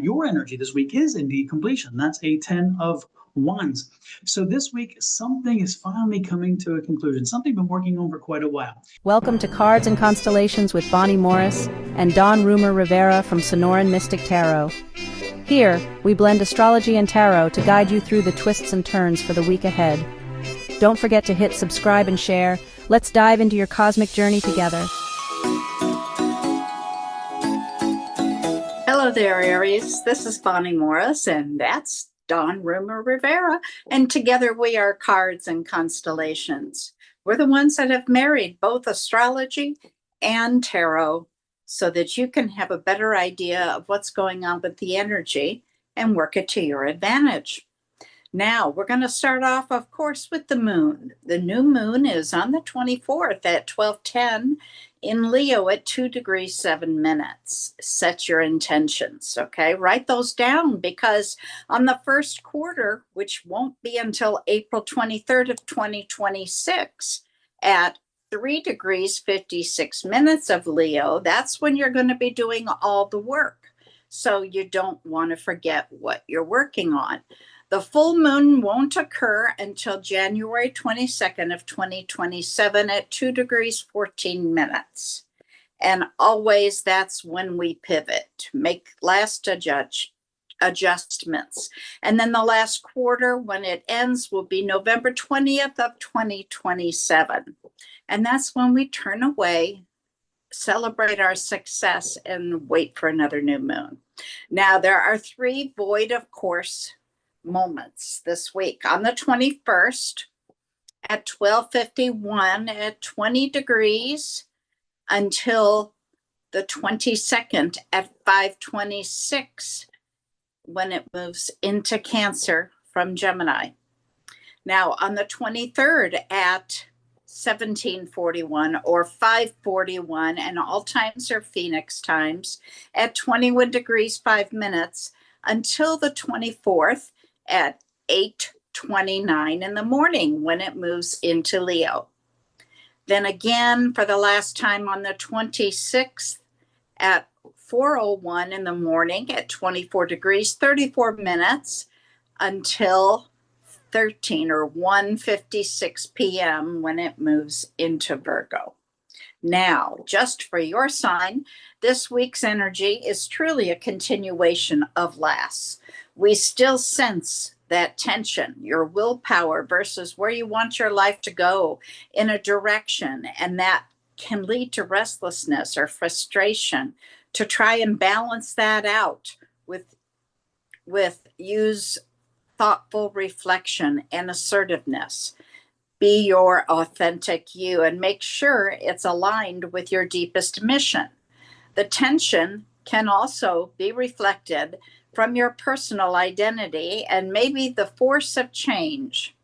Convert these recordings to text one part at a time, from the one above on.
Your energy this week is indeed completion. That's a 10 of Wands. So this week, something is finally coming to a conclusion. Something you've been working on for quite a while. Welcome to Cards and Constellations with Bonnie Morris and Dawn Rumor Rivera from Sonoran Mystic Tarot. Here, we blend astrology and tarot to guide you through the twists and turns for the week ahead. Don't forget to hit subscribe and share. Let's dive into your cosmic journey together. Hello there, Aries. This is Bonnie Morris, and that's Dawn Rumor Rivera. And together we are Cards and Constellations. We're the ones that have married both astrology and tarot so that you can have a better idea of what's going on with the energy and work it to your advantage. Now, we're going to start off, of course, with the moon. The new moon is on the 24th at 12:10 in Leo at 2 degrees 7 minutes. Set your intentions, okay? Write those down because on the first quarter, which won't be until April 23rd of 2026 at 3 degrees 56 minutes of Leo, that's when you're going to be doing all the work. So you don't want to forget what you're working on. The full moon won't occur until January 22nd of 2027 at 2 degrees 14 minutes. And always that's when we pivot, make last adjustments. And then the last quarter, when it ends, will be November 20th of 2027. And that's when we turn away, celebrate our success, and wait for another new moon. Now, there are 3 void of course moments this week. On the 21st at 12:51 at 20 degrees until the 22nd at 5:26 when it moves into Cancer from Gemini. Now on the 23rd at 17:41 or 5:41, and all times are Phoenix times, at 21 degrees 5 minutes until the 24th at 8:29 in the morning when it moves into Leo. Then again for the last time on the 26th at 4:01 in the morning at 24 degrees 34 minutes until 1:56 p.m. when it moves into Virgo. Now, just for your sign, this week's energy is truly a continuation of last. We still sense that tension, your willpower versus where you want your life to go in a direction, and that can lead to restlessness or frustration. To try and balance that out with use thoughtful reflection and assertiveness. Be your authentic you and make sure it's aligned with your deepest mission. The tension can also be reflected from your personal identity and maybe the force of change.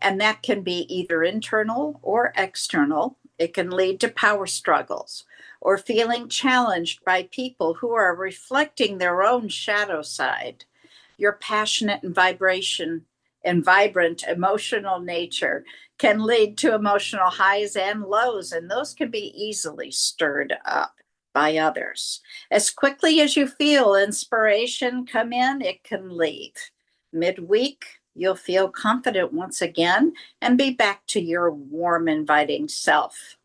And that can be either internal or external. It can lead to power struggles or feeling challenged by people who are reflecting their own shadow side. Your passionate and vibrant emotional nature can lead to emotional highs and lows, and those can be easily stirred up by others. As quickly as you feel inspiration come in, it can leave. Midweek, you'll feel confident once again and be back to your warm, inviting self.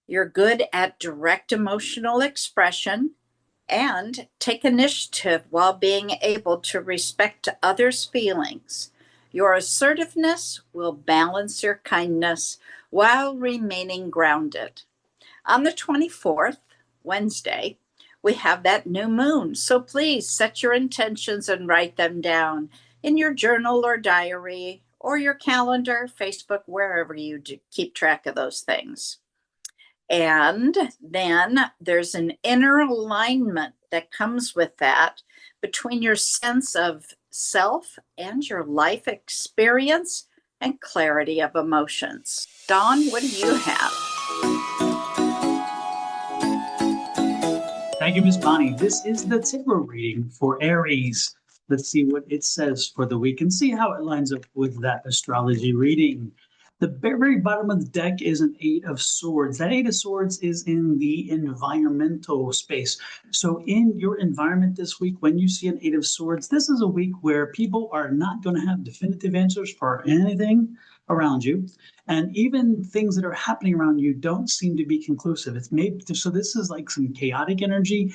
You're good at direct emotional expression and take initiative while being able to respect others' feelings. Your assertiveness will balance your kindness while remaining grounded. On the 24th, Wednesday, we have that new moon. So please set your intentions and write them down in your journal or diary or your calendar, Facebook, wherever you keep track of those things. And then there's an inner alignment that comes with that between your sense of self and your life experience and clarity of emotions. Dawn, what do you have? Thank you, Miss Bonnie. This is the tarot reading for Aries. Let's see what it says for the week and see how it lines up with that astrology reading. The very bottom of the deck is an Eight of Swords. That Eight of Swords is in the environmental space. So in your environment this week, when you see an Eight of Swords, this is a week where people are not going to have definitive answers for anything around you. And even things that are happening around you don't seem to be conclusive. It's maybe so this is like some chaotic energy.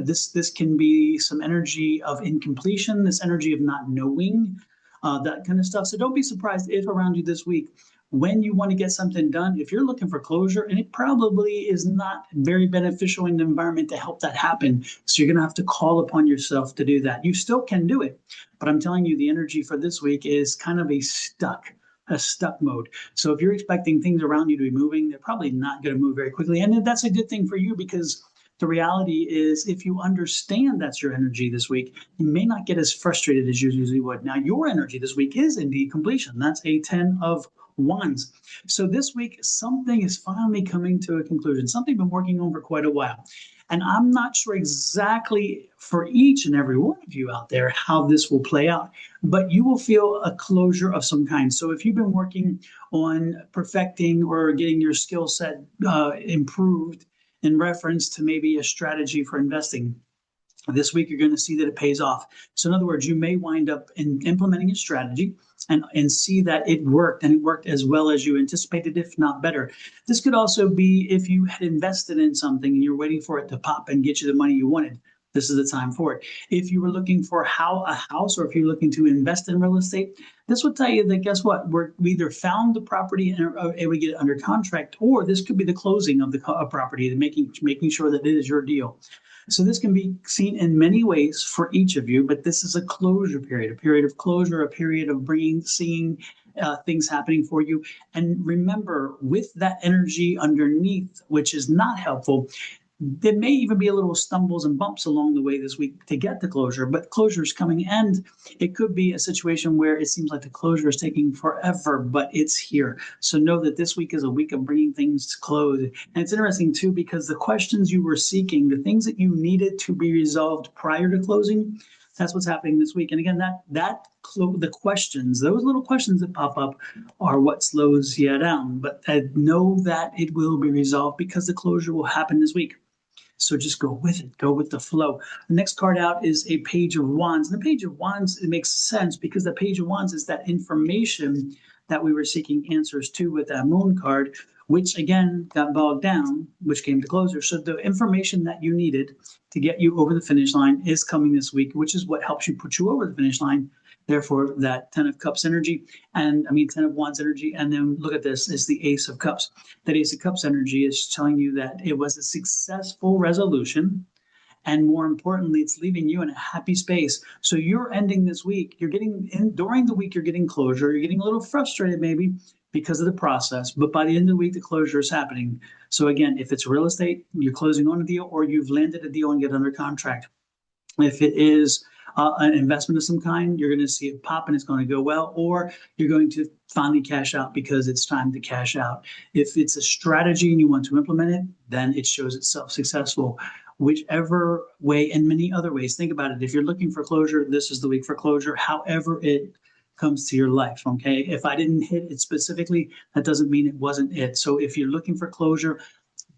This can be some energy of incompletion, this energy of not knowing, that kind of stuff. So don't be surprised if around you this week, when you want to get something done, if you're looking for closure, and it probably is not very beneficial in the environment to help that happen. So you're going to have to call upon yourself to do that. You still can do it, but I'm telling you, the energy for this week is kind of a stuck mode. So if you're expecting things around you to be moving, they're probably not going to move very quickly. And that's a good thing for you, because the reality is, if you understand that's your energy this week, you may not get as frustrated as you usually would. Now, your energy this week is indeed completion. That's a 10 of Wands. So this week, something is finally coming to a conclusion. Something you've been working on for quite a while. And I'm not sure exactly for each and every one of you out there how this will play out, but you will feel a closure of some kind. So if you've been working on perfecting or getting your skill set improved in reference to maybe a strategy for investing, this week you're going to see that it pays off. So in other words, you may wind up implementing a strategy and see that it worked, and it worked as well as you anticipated, if not better. This could also be if you had invested in something and you're waiting for it to pop and get you the money you wanted. This is the time for it. If you were looking for a house, or if you're looking to invest in real estate, this would tell you that, guess what? We either found the property and are able to get it under contract, or this could be the closing of the property, making sure that it is your deal. So this can be seen in many ways for each of you, but this is a closure period, a period of closure, a period of seeing things happening for you. And remember, with that energy underneath, which is not helpful, there may even be a little stumbles and bumps along the way this week to get the closure, but closure is coming. And it could be a situation where it seems like the closure is taking forever, but it's here. So know that this week is a week of bringing things to close. And it's interesting too, because the questions you were seeking, the things that you needed to be resolved prior to closing, that's what's happening this week. And again, the questions, those little questions that pop up, are what slows you down. But know that it will be resolved, because the closure will happen this week. So just go with it. Go with the flow. The next card out is a Page of Wands. And the Page of Wands, it makes sense, because the Page of Wands is that information that we were seeking answers to with that Moon card, which again got bogged down, which came to closure. So the information that you needed to get you over the finish line is coming this week, which is what helps you put you over the finish line. Therefore, that 10 of Cups energy, 10 of Wands energy. And then look at this, is the Ace of Cups. That Ace of Cups energy is telling you that it was a successful resolution. And more importantly, it's leaving you in a happy space. So you're ending this week. During the week, you're getting closure. You're getting a little frustrated maybe because of the process. But by the end of the week, the closure is happening. So again, if it's real estate, you're closing on a deal, or you've landed a deal and get under contract. If it is an investment of some kind, you're going to see it pop and it's going to go well, or you're going to finally cash out because it's time to cash out. If it's a strategy and you want to implement it, then it shows itself successful. Whichever way, and many other ways. Think about it. If you're looking for closure, this is the week for closure, however it comes to your life. Okay. If I didn't hit it specifically, that doesn't mean it wasn't it. So if you're looking for closure,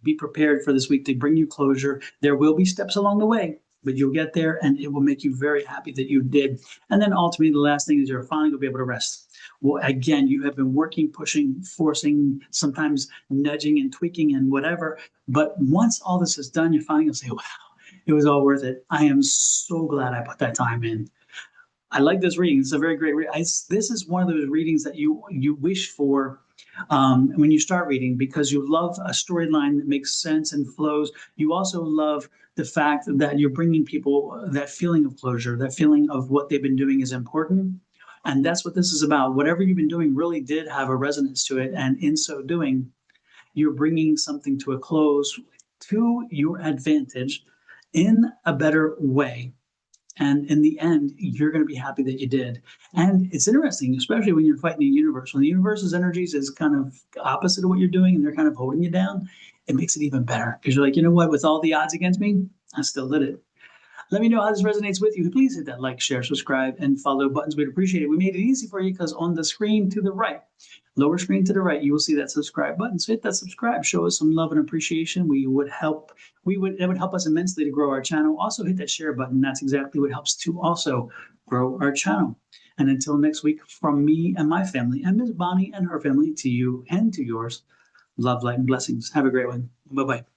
be prepared for this week to bring you closure. There will be steps along the way, but you'll get there, and it will make you very happy that you did. And then ultimately, the last thing is you're finally going to be able to rest. Well, again, you have been working, pushing, forcing, sometimes nudging and tweaking and whatever. But once all this is done, you're finally going to say, wow, it was all worth it. I am so glad I put that time in. I like this reading. It's a very great reading. This is one of those readings that you wish for when you start reading, because you love a storyline that makes sense and flows. You also love the fact that you're bringing people that feeling of closure, that feeling of what they've been doing is important. And that's what this is about. Whatever you've been doing really did have a resonance to it. And in so doing, you're bringing something to a close to your advantage in a better way. And in the end, you're going to be happy that you did. And it's interesting, especially when you're fighting the universe. When the universe's energies is kind of opposite of what you're doing and they're kind of holding you down, it makes it even better. Because you're like, you know what, with all the odds against me, I still did it. Let me know how this resonates with you. Please hit that like, share, subscribe, and follow buttons. We'd appreciate it. We made it easy for you because on the screen to the right, lower screen to the right, you will see that subscribe button. So hit that subscribe. Show us some love and appreciation. It would help us immensely to grow our channel. Also hit that share button. That's exactly what helps to also grow our channel. And until next week, from me and my family, and Ms. Bonnie and her family, to you and to yours, love, light, and blessings. Have a great one. Bye-bye.